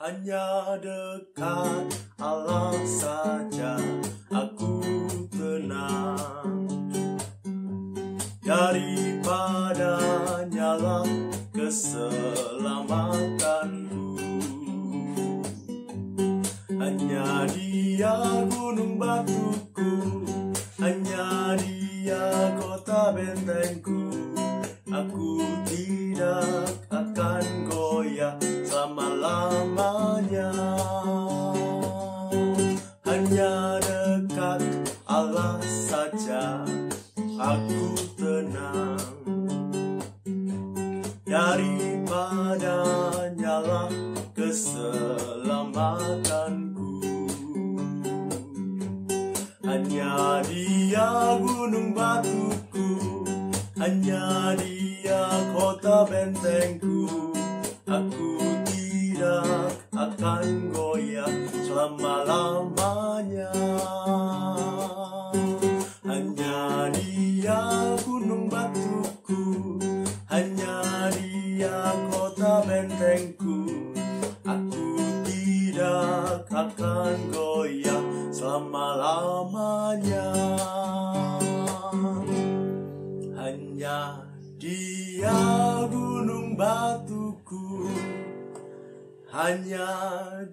Hanya dekat Allah saja aku tenang, daripada nyala keselamatanku. Hanya Dia gunung batuku, hanya Dia kota bentengku. Aku tidak akan goyah selama-lamanya. Hanya dekat Allah saja aku tenang, daripada nyala keselamatanku. Hanya Dia gunung batuku, hanya Dia kota bentengku. Aku tidak akan goyah selama-lamanya. Hanya Dia gunung batuku, hanya Dia kota bentengku. Aku tidak akan goyah selama-lamanya. Hanya Dia gunung batuku, hanya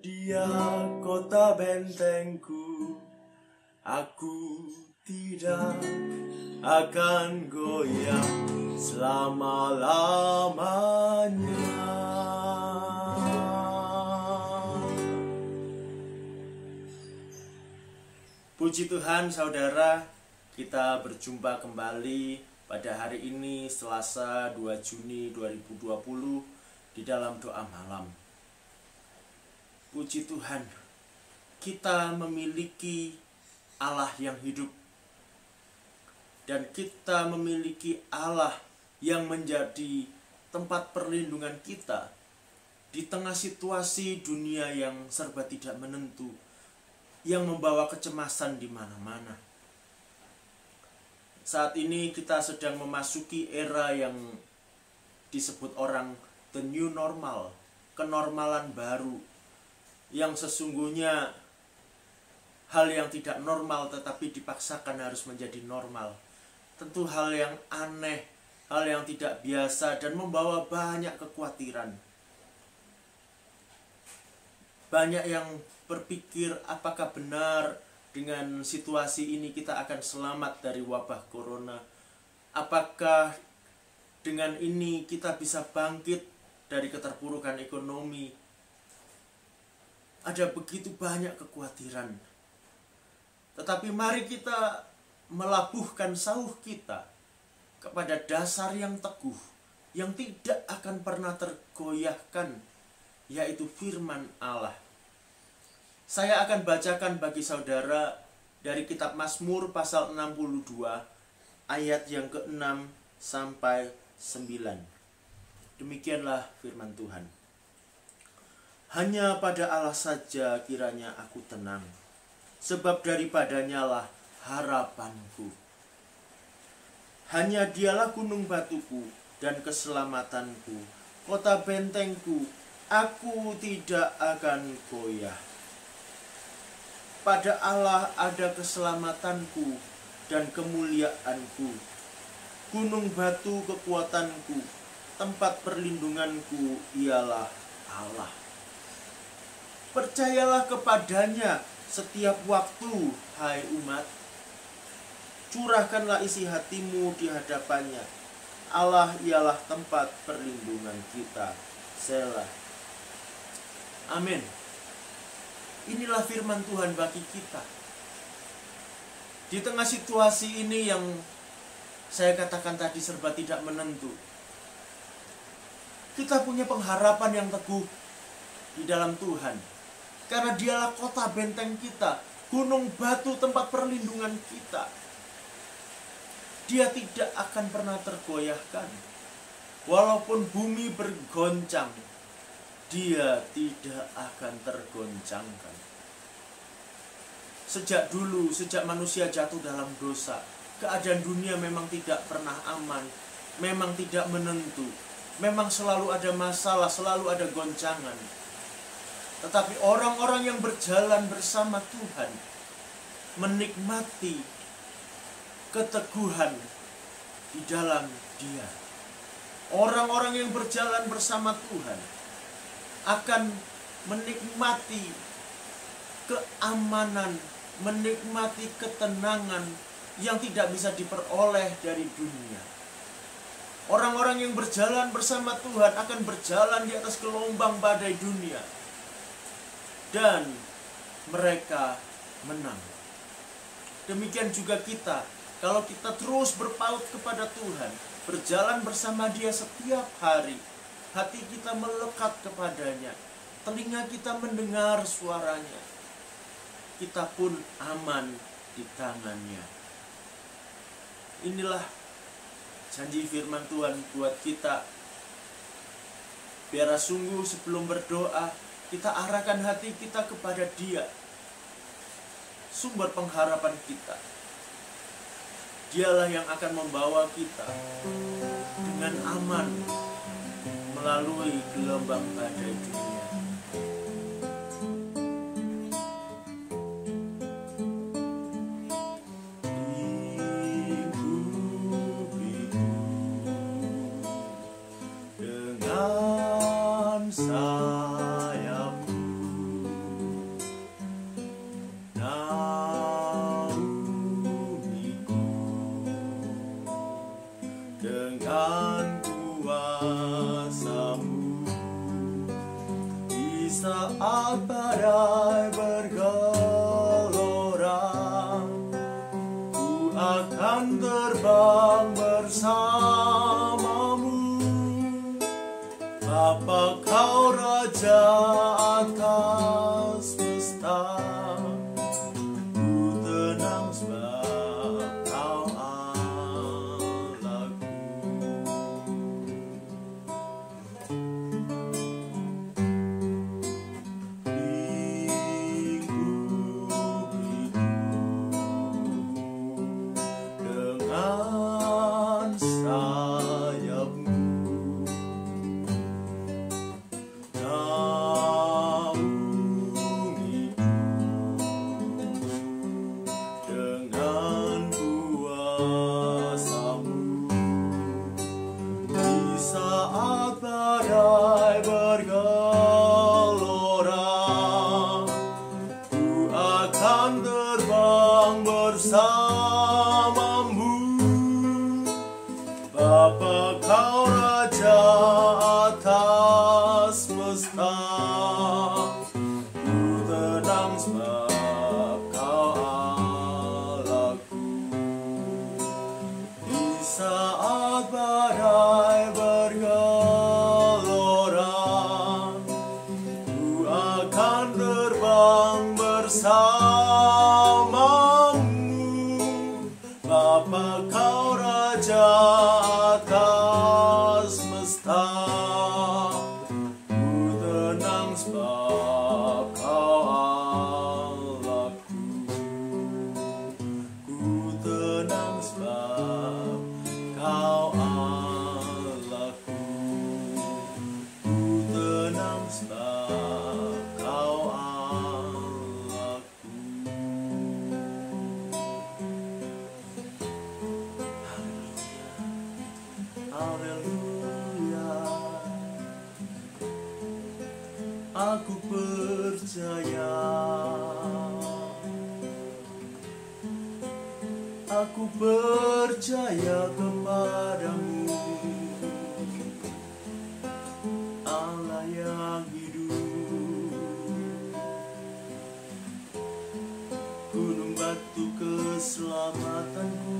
Dia kota bentengku. Aku tidak akan goyah selama-lamanya. Puji Tuhan, saudara, kita berjumpa kembali pada hari ini, Selasa 2 Juni 2020, di dalam doa malam. Puji Tuhan, kita memiliki Allah yang hidup, dan kita memiliki Allah yang menjadi tempat perlindungan kita di tengah situasi dunia yang serba tidak menentu, yang membawa kecemasan di mana-mana. Saat ini kita sedang memasuki era yang disebut orang the new normal, kenormalan baru, yang sesungguhnya hal yang tidak normal tetapi dipaksakan harus menjadi normal. Tentu hal yang aneh, hal yang tidak biasa, dan membawa banyak kekhawatiran. Banyak yang berpikir, apakah benar dengan situasi ini kita akan selamat dari wabah corona? Apakah dengan ini kita bisa bangkit dari keterpurukan ekonomi? Ada begitu banyak kekhawatiran. Tetapi mari kita melabuhkan sauh kita kepada dasar yang teguh, yang tidak akan pernah tergoyahkan, yaitu firman Allah. Saya akan bacakan bagi saudara dari kitab Mazmur pasal 62 ayat yang ke-6 sampai 9. Demikianlah firman Tuhan. Hanya pada Allah saja kiranya aku tenang, sebab daripadanya lah harapanku. Hanya Dialah gunung batuku dan keselamatanku, kota bentengku, aku tidak akan goyah. Pada Allah ada keselamatanku dan kemuliaanku, gunung batu kekuatanku, tempat perlindunganku ialah Allah. Percayalah kepadanya setiap waktu, hai umat. Curahkanlah isi hatimu di hadapannya. Allah ialah tempat perlindungan kita. Selah. Amin. Inilah firman Tuhan bagi kita. Di tengah situasi ini yang saya katakan tadi serba tidak menentu, kita punya pengharapan yang teguh di dalam Tuhan. Karena Dialah kota benteng kita, gunung batu tempat perlindungan kita. Dia tidak akan pernah tergoyahkan. Walaupun bumi bergoncang, Dia tidak akan tergoncangkan. Sejak dulu, sejak manusia jatuh dalam dosa, keadaan dunia memang tidak pernah aman, memang tidak menentu, memang selalu ada masalah, selalu ada goncangan. Tetapi orang-orang yang berjalan bersama Tuhan menikmati keteguhan di dalam Dia. Orang-orang yang berjalan bersama Tuhan akan menikmati keamanan, menikmati ketenangan yang tidak bisa diperoleh dari dunia. Orang-orang yang berjalan bersama Tuhan akan berjalan di atas gelombang badai dunia, dan mereka menang. Demikian juga kita, kalau kita terus berpaut kepada Tuhan, berjalan bersama Dia setiap hari, hati kita melekat kepadanya, telinga kita mendengar suaranya, kita pun aman di tangannya. Inilah janji firman Tuhan buat kita. Biarlah sungguh sebelum berdoa, kita arahkan hati kita kepada Dia, sumber pengharapan kita. Dialah yang akan membawa kita dengan aman melalui gelombang badai dunia. Dengan sayapmu naungiku, dengan kuasa-Mu di saat badai bergelora, ku akan terbang bersama-Mu. Bapa, Kau Raja atas semesta, ku tenang sebab Kau Allahku. Dengan sayap-Mu naungiku, dengan kuasa-Mu di saat badai bergelora, ku akan terbang bersama-Mu. Bapa, Kau Raja atas semesta, ku tenang sebab Kau Allahku. Di saat badai bergelora, ku akan terbang bersama-Mu. Bapa, Kau Raja atas semesta, ku tenang sebab Kau Allahku. Ku tenang sebab Kau Allahku. Ku tenang sebab Kau Allahku. Haleluya. Aku percaya, aku percaya kepadamu, Allah yang hidup. Gunung batu keselamatanku,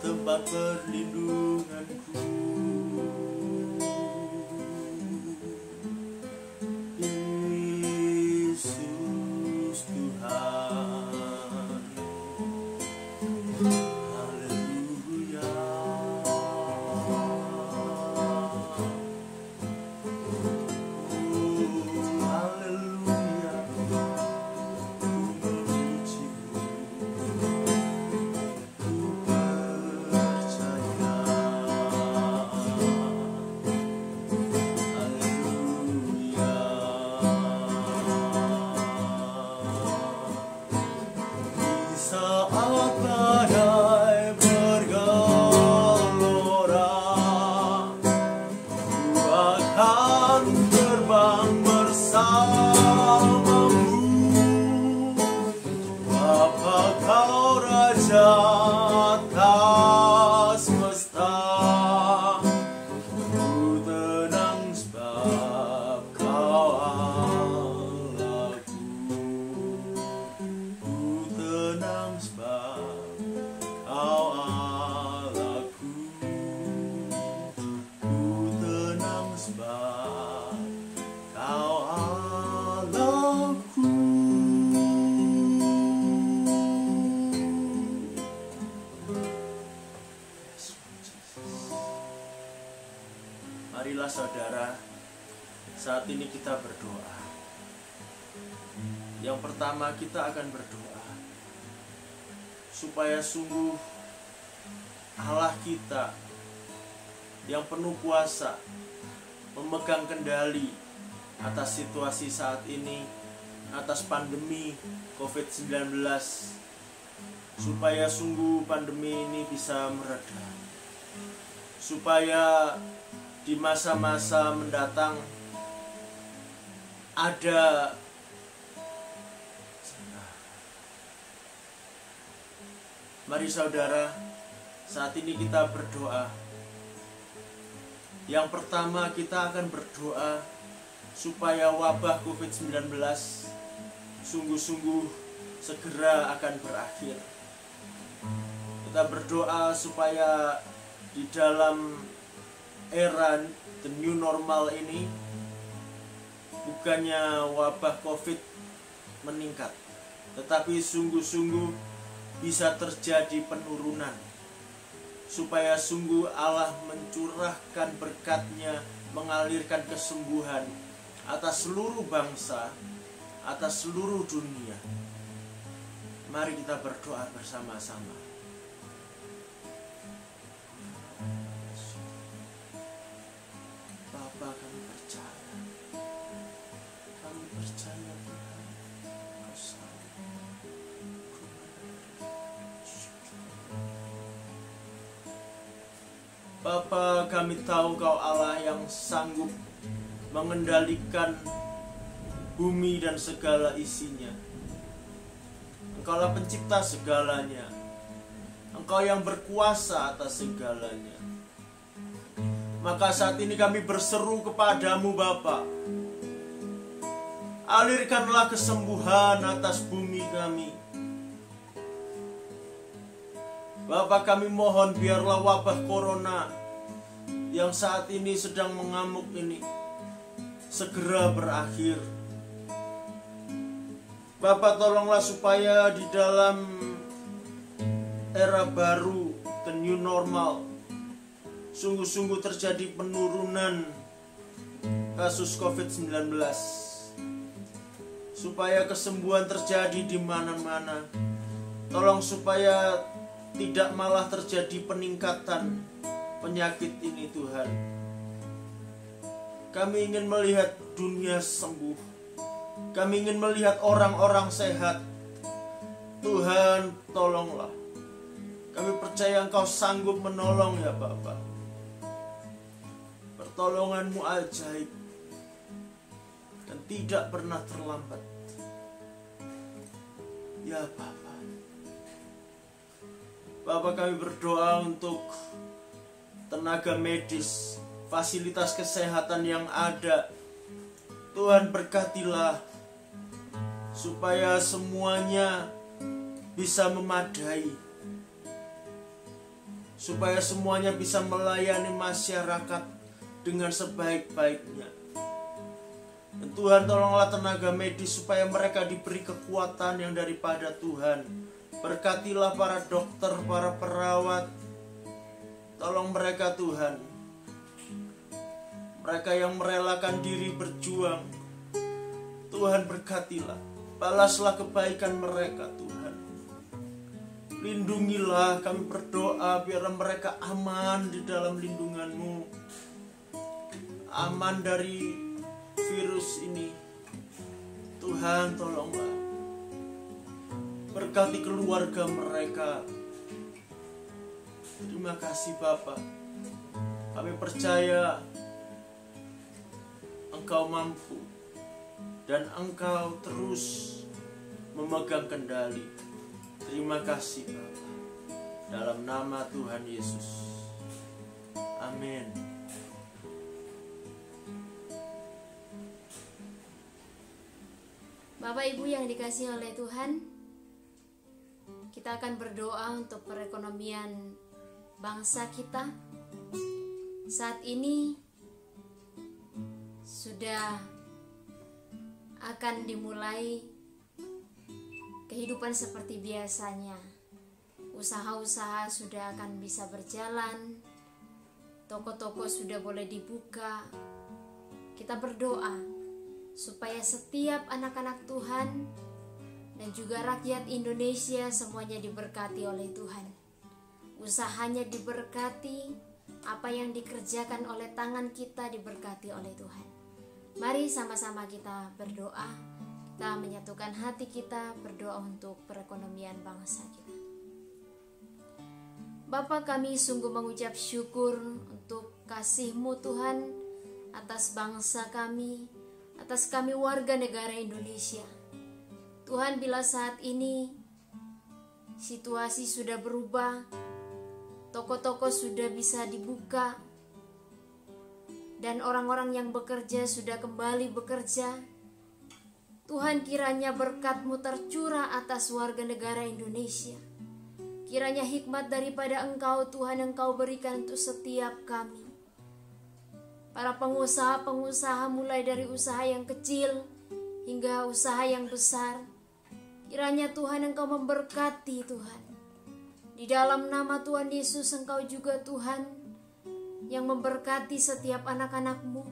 tempat perlindunganku. Yesus Tuhan, haleluya. Haleluya, ku memuji-Mu, ku percaya. Saat ini kita berdoa. Yang pertama kita akan berdoa supaya sungguh Allah kita yang penuh kuasa memegang kendali atas situasi saat ini, atas pandemi COVID-19, supaya sungguh pandemi ini bisa mereda, supaya di masa-masa mendatang ada mari saudara, saat ini kita berdoa. Yang pertama kita akan berdoa supaya wabah COVID-19 sungguh-sungguh segera akan berakhir. Kita berdoa supaya di dalam era the new normal ini bukannya wabah COVID meningkat, tetapi sungguh-sungguh bisa terjadi penurunan, supaya sungguh Allah mencurahkan berkat-Nya, mengalirkan kesembuhan atas seluruh bangsa, atas seluruh dunia. Mari kita berdoa bersama-sama. Bapa, kami percaya Tuhan, Kau sanggup. Bapa, kami tahu Kau Allah yang sanggup mengendalikan bumi dan segala isinya. Engkaulah pencipta segalanya. Engkau yang berkuasa atas segalanya. Maka saat ini kami berseru kepadamu Bapa, alirkanlah kesembuhan atas bumi kami. Bapa, kami mohon biarlah wabah corona yang saat ini sedang mengamuk ini segera berakhir. Bapa, tolonglah supaya di dalam era baru, the new normal, sungguh-sungguh terjadi penurunan kasus COVID-19, supaya kesembuhan terjadi di mana-mana. Tolong supaya tidak malah terjadi peningkatan penyakit ini Tuhan. Kami ingin melihat dunia sembuh. Kami ingin melihat orang-orang sehat. Tuhan, tolonglah. Kami percaya Engkau sanggup menolong ya Bapa. Pertolongan-Mu ajaib dan tidak pernah terlambat. Ya Bapa. Bapa, kami berdoa untuk tenaga medis, fasilitas kesehatan yang ada. Tuhan, berkatilah supaya semuanya bisa memadai, supaya semuanya bisa melayani masyarakat dengan sebaik-baiknya. Dan Tuhan, tolonglah tenaga medis supaya mereka diberi kekuatan yang daripada Tuhan. Berkatilah para dokter, para perawat. Tolong mereka Tuhan. Mereka yang merelakan diri berjuang. Tuhan, berkatilah. Balaslah kebaikan mereka Tuhan. Lindungilah, kami berdoa biar mereka aman di dalam lindungan-Mu. Aman dari virus ini. Tuhan, tolonglah. Berkati keluarga mereka. Terima kasih Bapa. Kami percaya Engkau mampu dan Engkau terus memegang kendali. Terima kasih Bapa. Dalam nama Tuhan Yesus. Amin. Bapak Ibu yang dikasihi oleh Tuhan, kita akan berdoa untuk perekonomian bangsa kita. Saat ini sudah akan dimulai kehidupan seperti biasanya. Usaha-usaha sudah akan bisa berjalan, toko-toko sudah boleh dibuka, kita berdoa supaya setiap anak-anak Tuhan dan juga rakyat Indonesia semuanya diberkati oleh Tuhan. Usahanya diberkati, apa yang dikerjakan oleh tangan kita diberkati oleh Tuhan. Mari sama-sama kita berdoa, kita menyatukan hati kita berdoa untuk perekonomian bangsa kita. Bapa, kami sungguh mengucap syukur untuk kasih-Mu Tuhan atas bangsa kami, atas kami warga negara Indonesia. Tuhan, bila saat ini situasi sudah berubah, toko-toko sudah bisa dibuka, dan orang-orang yang bekerja sudah kembali bekerja, Tuhan, kiranya berkat-Mu tercurah atas warga negara Indonesia. Kiranya hikmat daripada Engkau, Tuhan, Engkau berikan untuk setiap kami. Para pengusaha-pengusaha, mulai dari usaha yang kecil hingga usaha yang besar, kiranya Tuhan Engkau memberkati Tuhan. Di dalam nama Tuhan Yesus, Engkau juga Tuhan yang memberkati setiap anak-anak-Mu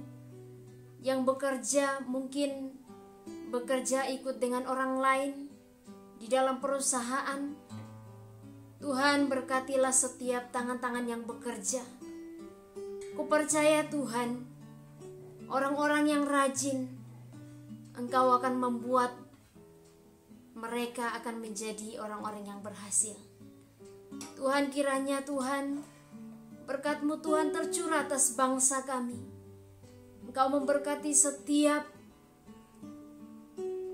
yang bekerja, mungkin bekerja ikut dengan orang lain di dalam perusahaan. Tuhan, berkatilah setiap tangan-tangan yang bekerja. Kupercaya Tuhan, orang-orang yang rajin, Engkau akan membuat mereka akan menjadi orang-orang yang berhasil. Tuhan, kiranya Tuhan, berkat-Mu Tuhan tercurah atas bangsa kami. Engkau memberkati setiap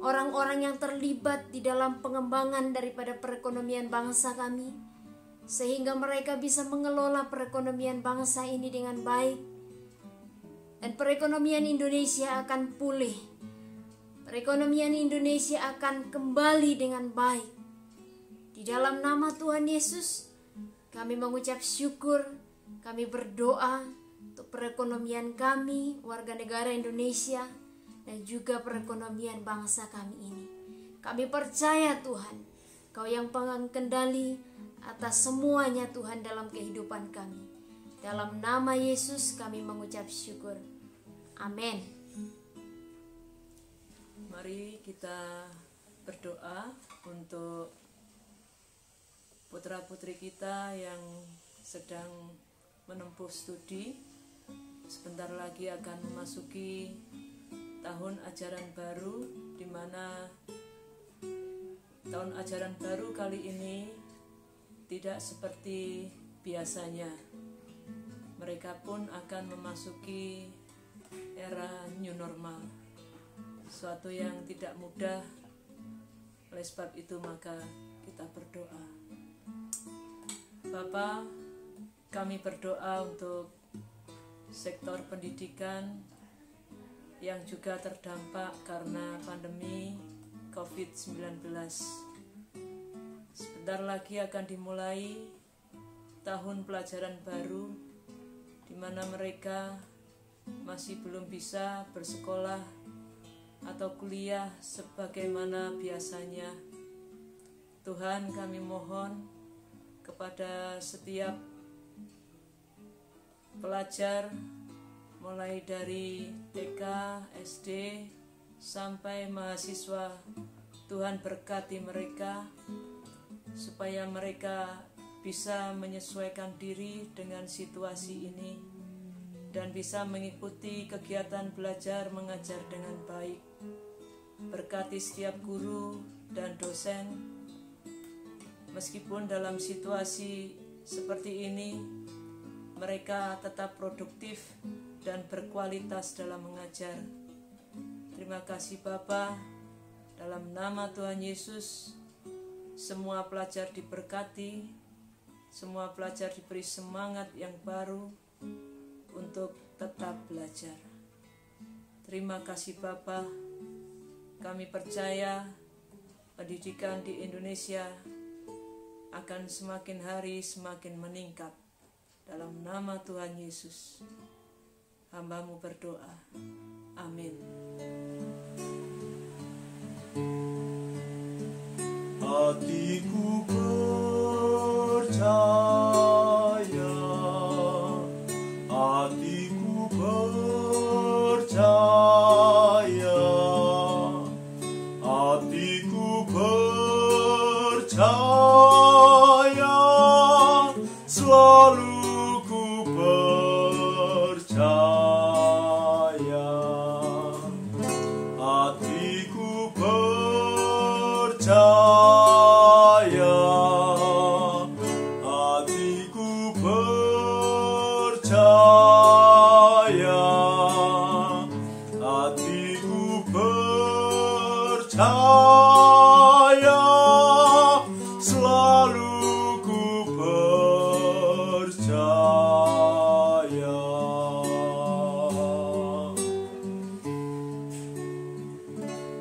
orang-orang yang terlibat di dalam pengembangan daripada perekonomian bangsa kami, sehingga mereka bisa mengelola perekonomian bangsa ini dengan baik, dan perekonomian Indonesia akan pulih. Perekonomian Indonesia akan kembali dengan baik. Di dalam nama Tuhan Yesus, kami mengucap syukur, kami berdoa untuk perekonomian kami, warga negara Indonesia, dan juga perekonomian bangsa kami ini. Kami percaya Tuhan, Kau yang pengendali atas semuanya Tuhan dalam kehidupan kami. Dalam nama Yesus kami mengucap syukur. Amin. Mari kita berdoa untuk putra-putri kita yang sedang menempuh studi. Sebentar lagi akan memasuki tahun ajaran baru, di mana tahun ajaran baru kali ini tidak seperti biasanya. Mereka pun akan memasuki era new normal, suatu yang tidak mudah. Oleh sebab itu maka kita berdoa. Bapa, kami berdoa untuk sektor pendidikan yang juga terdampak karena pandemi COVID-19. Sebentar lagi akan dimulai tahun pelajaran baru, di mana mereka masih belum bisa bersekolah atau kuliah sebagaimana biasanya. Tuhan, kami mohon kepada setiap pelajar, mulai dari TK, SD, sampai mahasiswa, Tuhan berkati mereka, supaya mereka bisa menyesuaikan diri dengan situasi ini dan bisa mengikuti kegiatan belajar mengajar dengan baik. Berkati setiap guru dan dosen, meskipun dalam situasi seperti ini mereka tetap produktif dan berkualitas dalam mengajar. Terima kasih Bapa, dalam nama Tuhan Yesus, semua pelajar diberkati, semua pelajar diberi semangat yang baru untuk tetap belajar. Terima kasih Bapa, kami percaya pendidikan di Indonesia akan semakin hari semakin meningkat. Dalam nama Tuhan Yesus, hamba-Mu berdoa. Amin. Hatiku percaya, hatiku percaya. percaya, hatiku percaya, hatiku percaya, selalu ku percaya.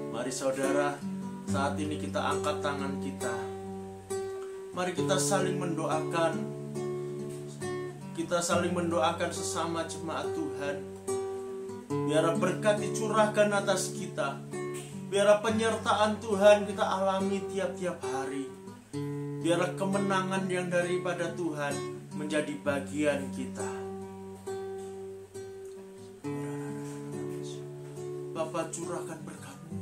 Mari saudara, saat ini kita angkat tangan kita. Mari kita saling mendoakan. Kita saling mendoakan sesama jemaat Tuhan. Biar berkat dicurahkan atas kita. Biar penyertaan Tuhan kita alami tiap-tiap hari. Biar kemenangan yang daripada Tuhan menjadi bagian kita. Bapa, curahkan berkat-Mu.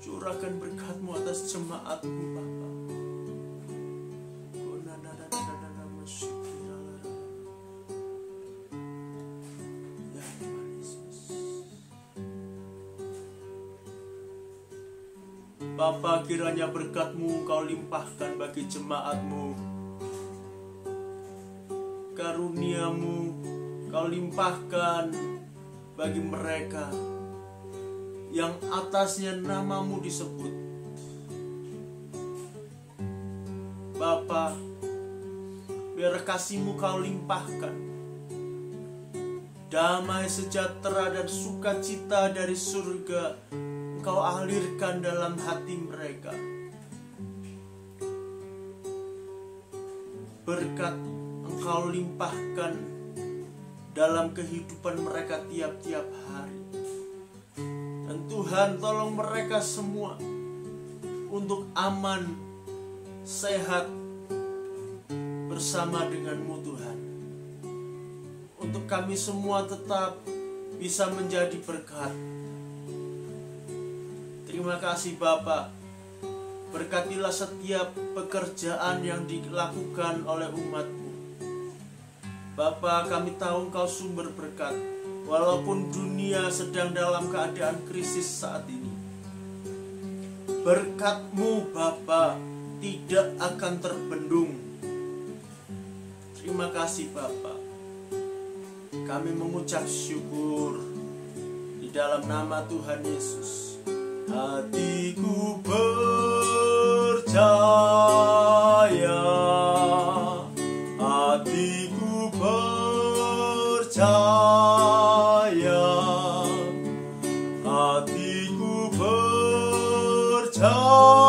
Curahkan berkat-Mu atas jemaat-Mu, Bapa. Ya Tuhan Yesus. Bapa, kiranya berkat-Mu Kau limpahkan bagi jemaat-Mu. Karunia-Mu Kau limpahkan bagi mereka yang atasnya nama-Mu disebut. Bapa, biar kasih-Mu Kau limpahkan. Damai, sejahtera, dan sukacita dari surga Engkau alirkan dalam hati mereka. Berkat Engkau limpahkan dalam kehidupan mereka tiap-tiap hari. Dan Tuhan, tolong mereka semua untuk aman, sehat, bersama dengan-Mu Tuhan. Untuk kami semua tetap bisa menjadi berkat. Terima kasih Bapa. Berkatilah setiap pekerjaan yang dilakukan oleh umat-Mu. Bapa, kami tahu Engkau sumber berkat. Walaupun dunia sedang dalam keadaan krisis saat ini, berkat-Mu Bapa tidak akan terbendung. Terima kasih Bapa. Kami mengucap syukur di dalam nama Tuhan Yesus. Hatiku percaya, hatiku percaya, hatiku percaya.